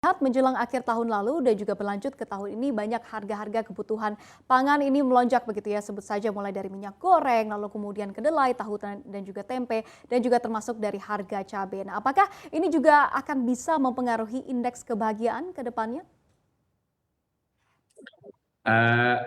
Menjelang akhir tahun lalu dan juga berlanjut ke tahun ini banyak harga-harga kebutuhan pangan ini melonjak begitu ya, sebut saja mulai dari minyak goreng, lalu kemudian kedelai, tahu dan juga tempe, dan juga termasuk dari harga cabai. Nah, apakah ini juga akan bisa mempengaruhi indeks kebahagiaan ke depannya?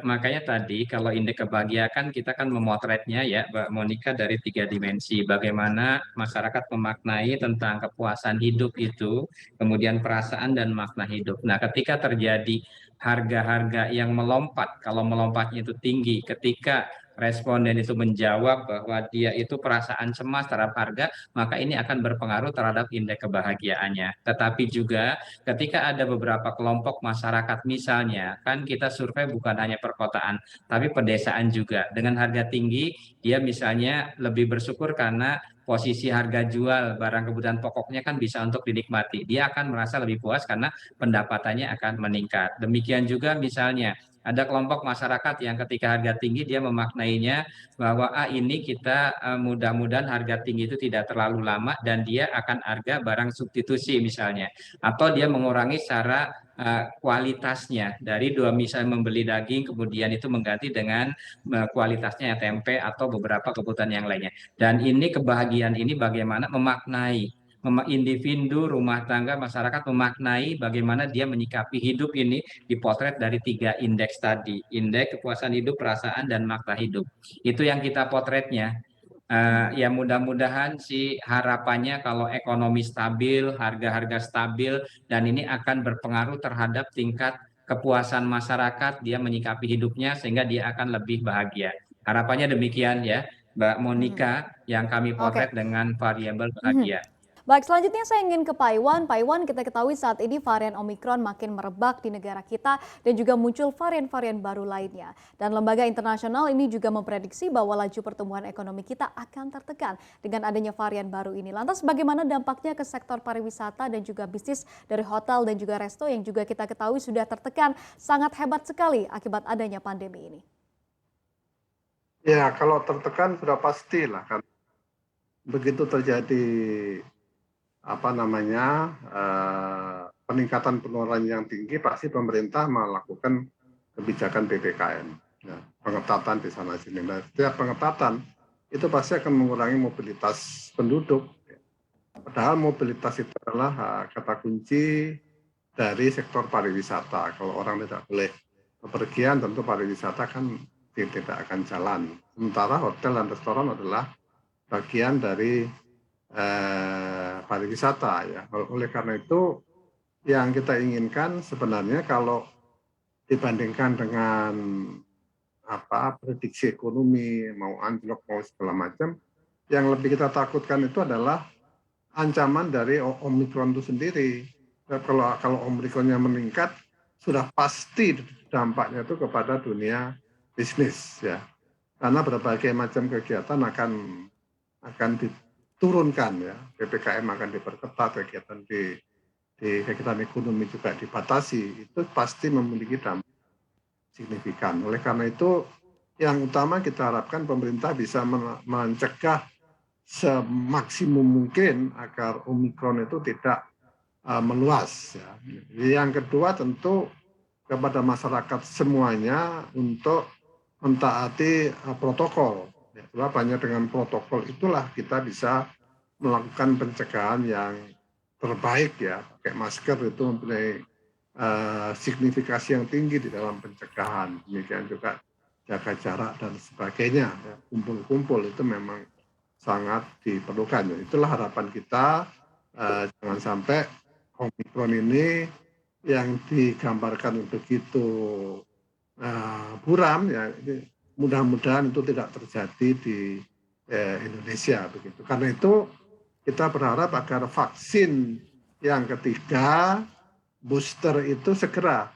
Makanya tadi kalau indeks kebahagiaan kita kan memotretnya ya, Mbak Monica dari 3 dimensi. Bagaimana masyarakat memaknai tentang kepuasan hidup itu, kemudian perasaan dan makna hidup. Nah, ketika terjadi harga-harga yang melompat, kalau melompatnya itu tinggi, ketika responden itu menjawab bahwa dia itu perasaan cemas terhadap harga, maka ini akan berpengaruh terhadap indeks kebahagiaannya. Tetapi juga ketika ada beberapa kelompok masyarakat misalnya, kan kita survei bukan hanya perkotaan, tapi pedesaan juga. Dengan harga tinggi, dia misalnya lebih bersyukur karena posisi harga jual barang kebutuhan pokoknya kan bisa untuk dinikmati. Dia akan merasa lebih puas karena pendapatannya akan meningkat. Demikian juga misalnya ada kelompok masyarakat yang ketika harga tinggi dia memaknainya bahwa ini kita mudah-mudahan harga tinggi itu tidak terlalu lama dan dia akan harga barang substitusi misalnya, atau dia mengurangi secara kualitasnya dari dua misalnya membeli daging kemudian itu mengganti dengan kualitasnya tempe atau beberapa kebutuhan yang lainnya. Dan ini kebahagiaan ini bagaimana memaknai individu, rumah tangga, masyarakat memaknai bagaimana dia menyikapi hidup ini dipotret dari 3 indeks tadi, indeks kepuasan hidup, perasaan, dan makna hidup. Itu yang kita potretnya. Ya mudah-mudahan sih harapannya kalau ekonomi stabil, harga-harga stabil, dan ini akan berpengaruh terhadap tingkat kepuasan masyarakat, dia menyikapi hidupnya sehingga dia akan lebih bahagia. Harapannya demikian ya, Mbak Mhm. Monica, yang kami Oke. potret dengan variabel Mhm. bahagia. Baik, selanjutnya saya ingin ke Pak Iwan. Pak Iwan, kita ketahui saat ini varian Omikron makin merebak di negara kita dan juga muncul varian-varian baru lainnya. Dan lembaga internasional ini juga memprediksi bahwa laju pertumbuhan ekonomi kita akan tertekan dengan adanya varian baru ini. Lantas bagaimana dampaknya ke sektor pariwisata dan juga bisnis dari hotel dan juga resto yang juga kita ketahui sudah tertekan sangat hebat sekali akibat adanya pandemi ini? Ya, kalau tertekan sudah pasti lah kan. Begitu terjadi apa namanya peningkatan penularan yang tinggi, pasti pemerintah melakukan kebijakan PPKM, ya, pengetatan di sana sini. Nah, setiap pengetatan itu pasti akan mengurangi mobilitas penduduk. Padahal mobilitas itu adalah kata kunci dari sektor pariwisata. Kalau orang tidak boleh bepergian, tentu pariwisata kan tidak akan jalan. Sementara hotel dan restoran adalah bagian dari pariwisata ya. Oleh karena itu yang kita inginkan sebenarnya kalau dibandingkan dengan prediksi ekonomi mau anjlok mau segala macam, yang lebih kita takutkan itu adalah ancaman dari Omikron itu sendiri. Kalau Omikronnya meningkat, sudah pasti dampaknya itu kepada dunia bisnis ya. Karena berbagai macam kegiatan akan diturunkan ya. PPKM akan diperketat, di kegiatan ekonomi juga dibatasi. Itu pasti memiliki dampak signifikan. Oleh karena itu, yang utama kita harapkan pemerintah bisa mencegah semaksimum mungkin agar Omikron itu tidak meluas. Ya. Yang kedua tentu kepada masyarakat semuanya untuk mentaati protokol. Ya, sebab hanya dengan protokol itulah kita bisa melakukan pencegahan yang terbaik ya. Pakai masker itu mempunyai signifikasi yang tinggi di dalam pencegahan. Demikian juga jaga jarak dan sebagainya. Ya. Kumpul-kumpul itu memang sangat diperlukan. Itulah harapan kita, jangan sampai Omikron ini yang digambarkan begitu buram ya, mudah-mudahan itu tidak terjadi di Indonesia begitu. Karena itu kita berharap agar vaksin yang ketiga booster itu segera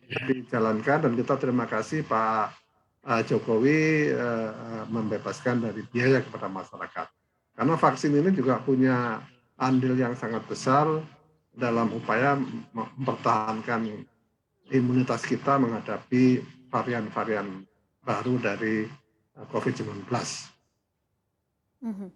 dijalankan, dan kita terima kasih Pak Jokowi membebaskan dari biaya kepada masyarakat. Karena vaksin ini juga punya andil yang sangat besar dalam upaya mempertahankan imunitas kita menghadapi varian-varian baru dari COVID-19. Mhm.